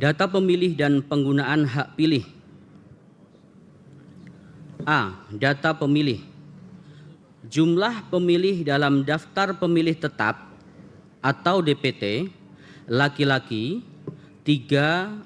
Data pemilih dan penggunaan hak pilih. A. Data pemilih. Jumlah pemilih dalam daftar pemilih tetap atau DPT laki-laki 362,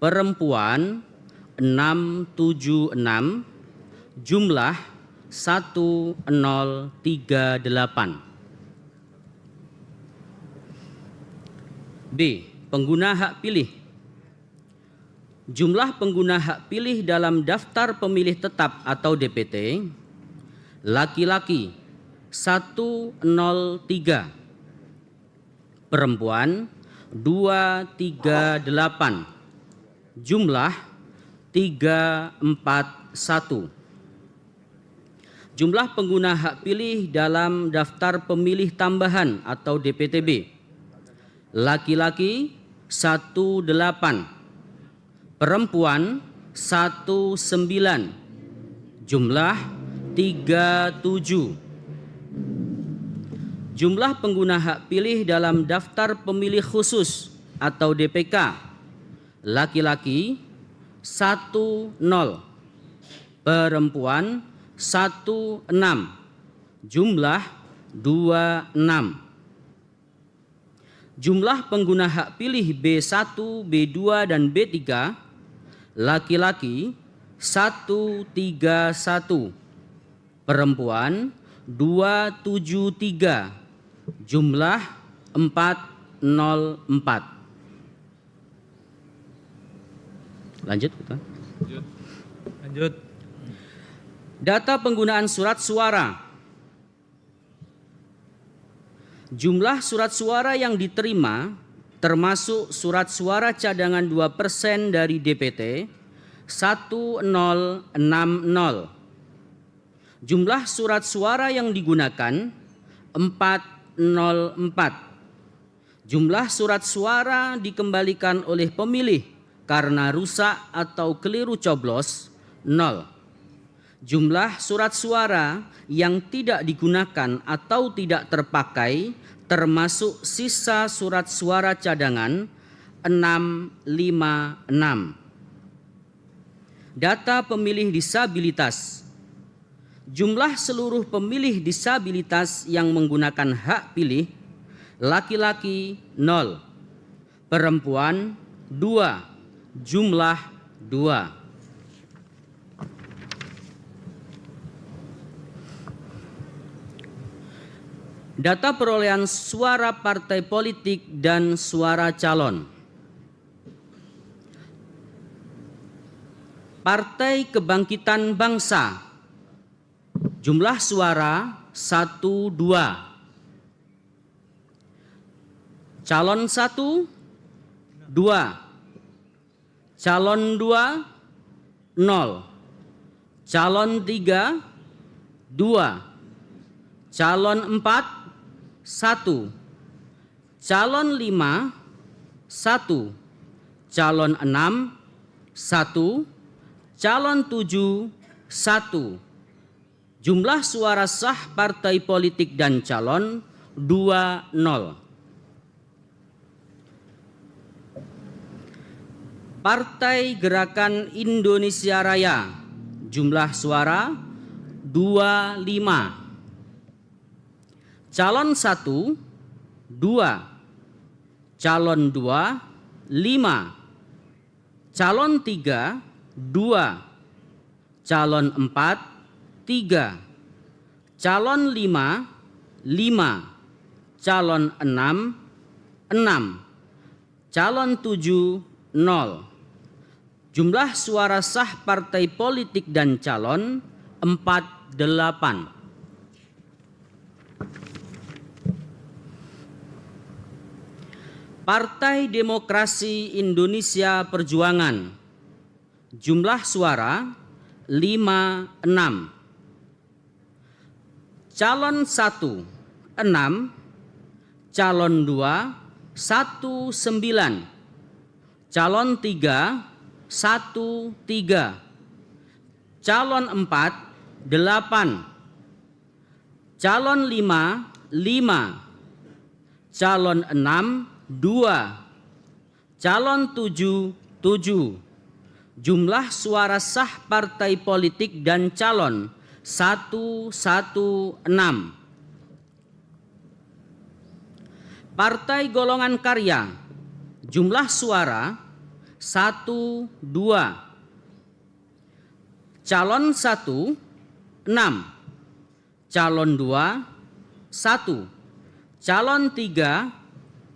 perempuan 676, jumlah 1038. B. Pengguna hak pilih. Jumlah pengguna hak pilih dalam daftar pemilih tetap atau DPT laki-laki 103, perempuan 238, jumlah 341. Jumlah pengguna hak pilih dalam daftar pemilih tambahan atau DPTB laki-laki 18, perempuan 19, jumlah 37. Jumlah pengguna hak pilih dalam daftar pemilih khusus atau DPK laki-laki 10, perempuan 16, jumlah 26. Jumlah pengguna hak pilih B1, B2, dan B3 laki-laki 131, perempuan 273, jumlah 404. Lanjut. Data penggunaan surat suara. Jumlah surat suara yang diterima termasuk surat suara cadangan 2% dari DPT 1060. Jumlah surat suara yang digunakan 404. Jumlah surat suara dikembalikan oleh pemilih karena rusak atau keliru coblos 0. Jumlah surat suara yang tidak digunakan atau tidak terpakai termasuk sisa surat suara cadangan 656. Data pemilih disabilitas. Jumlah seluruh pemilih disabilitas yang menggunakan hak pilih laki-laki 0, perempuan 2, jumlah 2. Data perolehan suara partai politik dan suara calon. Partai Kebangkitan Bangsa, jumlah suara 12. Calon 1, 2. Calon 2, 0. Calon 3, 2. Calon 4, 1. Calon 5, 1. Calon 6, 1. Calon 7, 1. Jumlah suara sah partai politik dan calon 20. Partai Gerakan Indonesia Raya, jumlah suara 25. Calon 1, 2. Calon 2, 5. Calon 3, 2. Calon 4, 3. Calon 5, 5. Calon 6, 6. Calon 7, 0. Jumlah suara sah partai politik dan calon 48. Partai Demokrasi Indonesia Perjuangan, jumlah suara 56. Calon 1, 6. Calon 2, 19. Calon 3, 13. Calon 4, 8. Calon 5, 5. Calon 6, 2. Calon 7, 7. Jumlah suara sah partai politik dan calon 116. Partai Golongan Karya, jumlah suara 1, 2. Calon 1, 6. Calon 2, 1. Calon 3,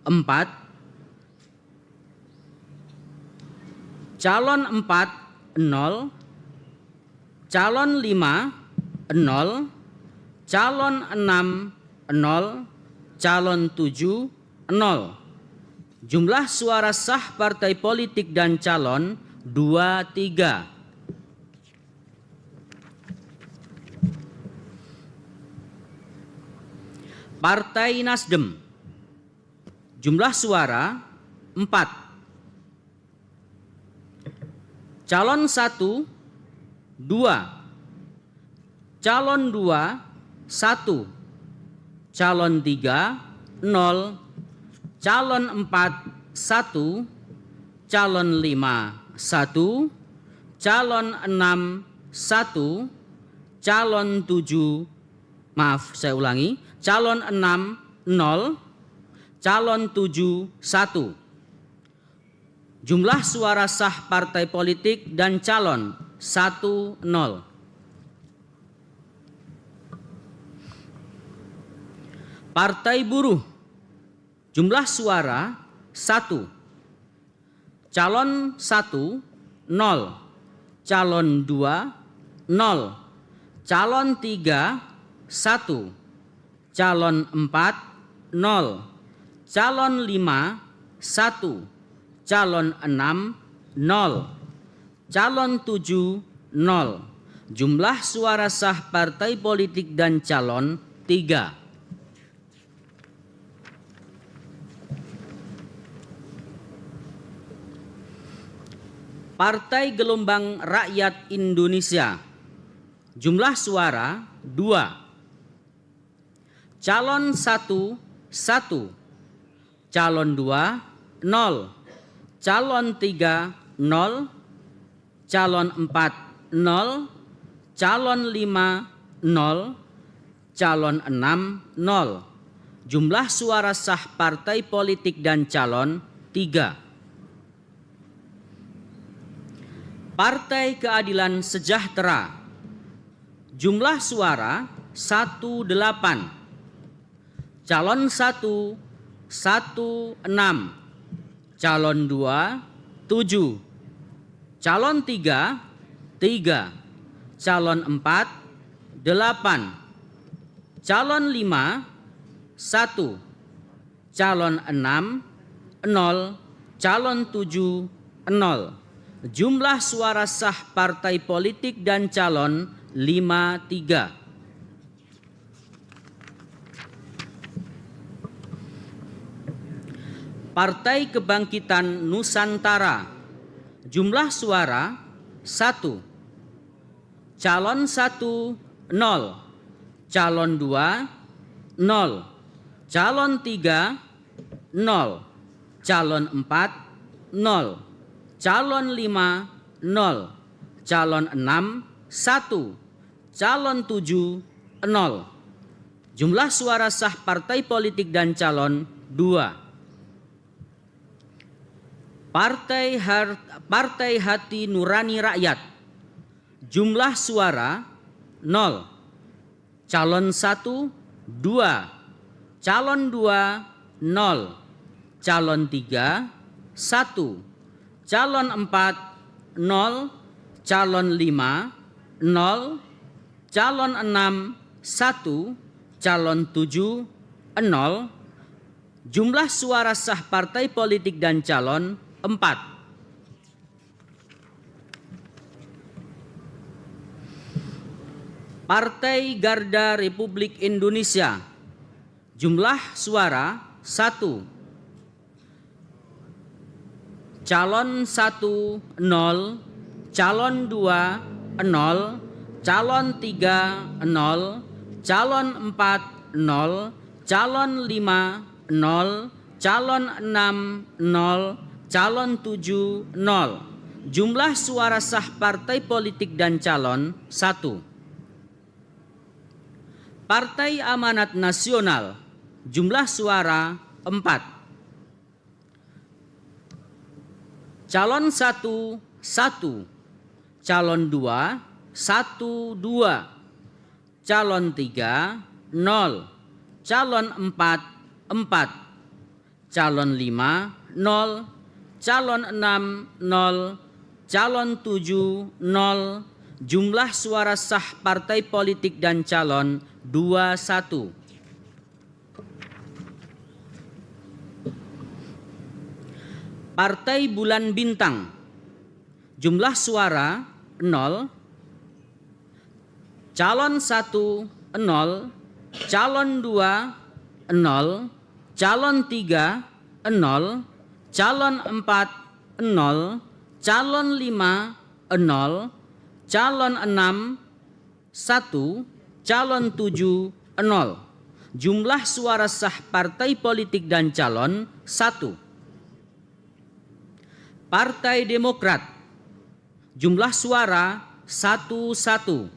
4. Calon 4, 0. Calon 5, 0. Calon 6, 0. Calon 7, 0. Jumlah suara sah partai politik dan calon 2, 3. Partai Nasdem, jumlah suara 4. Calon 1, 2. Calon 2, 1. Calon 3, 0. Calon 4, 1. Calon 5, 1. Calon 6, 1. Calon 7, maaf saya ulangi. Calon 6, 0. Calon 7, 1. Jumlah suara sah partai politik dan calon 1, 0. Partai Buruh, jumlah suara 1. Calon 1, 0. Calon 2, 0. Calon 3, 1. Calon 4, 0. Calon 5, 1. Calon 6, 0. Calon 7, 0. Jumlah suara sah partai politik dan calon 3. Partai Gelombang Rakyat Indonesia, jumlah suara 2. Calon 1, 1. Calon 2, 0. Calon 3, 0. Calon 4, 0. Calon 5, 0. Calon 6, 0. Jumlah suara sah partai politik dan calon 3. Partai Keadilan Sejahtera, jumlah suara 18. Calon 1, 16. Calon 2, 7. Calon 3, 3. Calon 4, 8. Calon 5, 1. Calon 6, 0. Calon 7, 0. Jumlah suara sah partai politik dan calon 5, 3. Partai Kebangkitan Nusantara, jumlah suara 1. Calon 1, 0. Calon 2, 0. Calon 3, 0. Calon 4, 0. Calon 5, 0. Calon 6, 1. Calon 7, 0. Jumlah suara sah partai politik dan calon 2. Partai Hati Nurani Rakyat, jumlah suara 0. Calon 1, 2. Calon 2, 0. Calon 3, 1. Calon 4, 0. Calon 5, 0. Calon 6, 1. Calon 7, 0. Jumlah suara sah partai politik dan calon 4. Partai Garda Republik Indonesia, jumlah suara 1. Calon 1, 0. Calon 2, 0. Calon 3, 0. Calon 4, 0. Calon 5, 0. Calon 6, 0. calon 7, 0. Jumlah suara sah partai politik dan calon 1. Partai Amanat Nasional, jumlah suara 4. Calon 1, 1. Calon 2, 1, 2. Calon 3, 0. Calon 4, 4. Calon 5, 0. Calon 6, 0. Calon 7, 0. Jumlah suara sah partai politik dan calon 21. Partai Bulan Bintang, jumlah suara 0. Calon 1, 0. Calon 2, 0. Calon 3, 0. Calon 4, 0. Calon 5, 0. Calon 6, 1. Calon 7, 0. Jumlah suara sah partai politik dan calon 1. Partai Demokrat, jumlah suara 1, 1.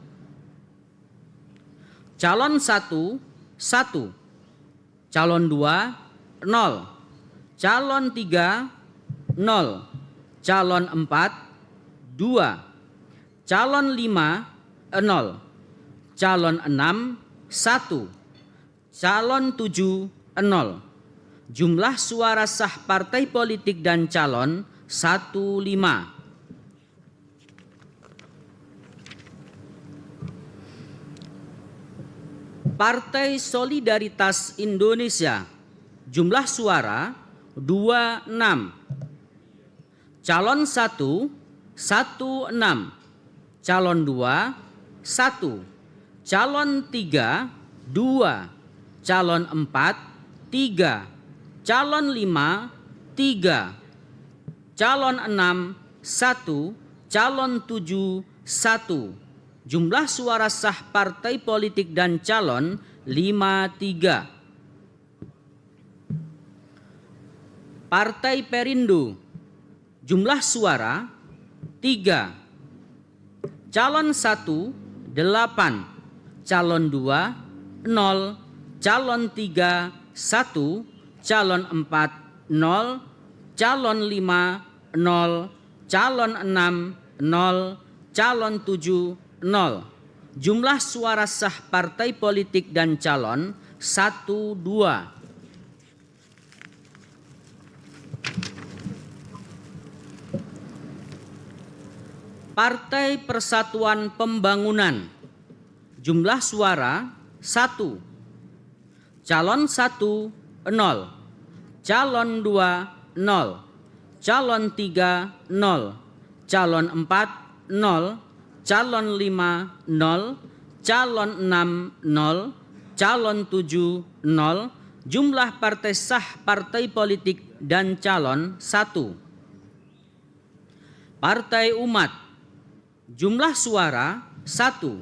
Calon 1, 1. Calon 2, 0. Calon 3, 0. Calon 4, 2. Calon 5, 0. Calon 6, 1. Calon 7, 0. Jumlah suara sah partai politik dan calon 15. Partai Solidaritas Indonesia, jumlah suara 26. Calon 1, 16. Calon 2, 1. Calon 3, 2. Calon 4, 3. Calon 5, 3. Calon 6, 1. Calon 7, 1. Jumlah suara sah partai politik dan calon 53. Partai Perindo, jumlah suara 3. Calon 1, 8. Calon 2, 0. Calon 3, 1. Calon 4, 0. Calon 5, 0. Calon 6, 0. Calon 7, 0. Jumlah suara sah partai politik dan calon 1, 2. Partai Persatuan Pembangunan, jumlah suara 1. Calon 1, 0. Calon 2, 0. Calon 3, 0. Calon 4, 0. Calon 5, 0. Calon 6, 0. Calon 7, 0. Jumlah partai sah partai politik dan calon 1. Partai Umat, jumlah suara 1.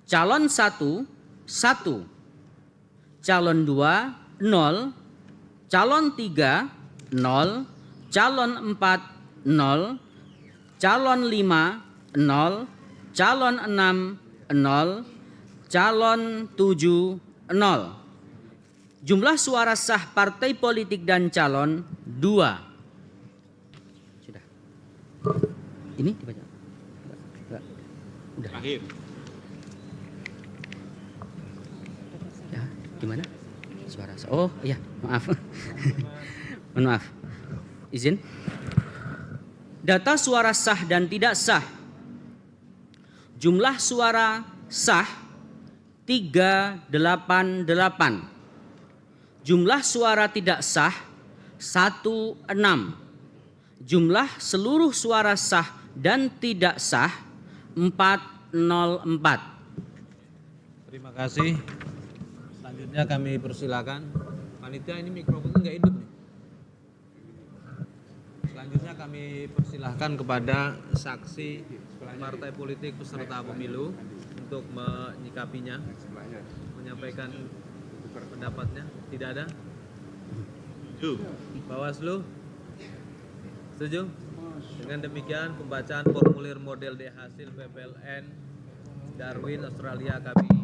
Calon 1, 1. Calon 2, 0. Calon 3, 0. Calon 4, 0. Calon 5, 0. Calon 6, 0. Calon 7, 0. Jumlah suara sah partai politik dan calon 2. Sudah. Ini dibaca. Udah. Akhir. Ya, gimana? Suara. Oh, iya, maaf. Mohon maaf. Izin. Data suara sah dan tidak sah. Jumlah suara sah 388. Jumlah suara tidak sah 16. Jumlah seluruh suara sah dan tidak sah 404. Terima kasih. Selanjutnya kami persilakan. Panitia, ini mikrofonnya nggak hidup nih. Selanjutnya kami persilahkan kepada saksi partai politik peserta pemilu untuk menyikapinya, menyampaikan pendapatnya. Tidak ada? Bawaslu. Setuju? Dengan demikian pembacaan formulir model D hasil PPLN Darwin Australia kami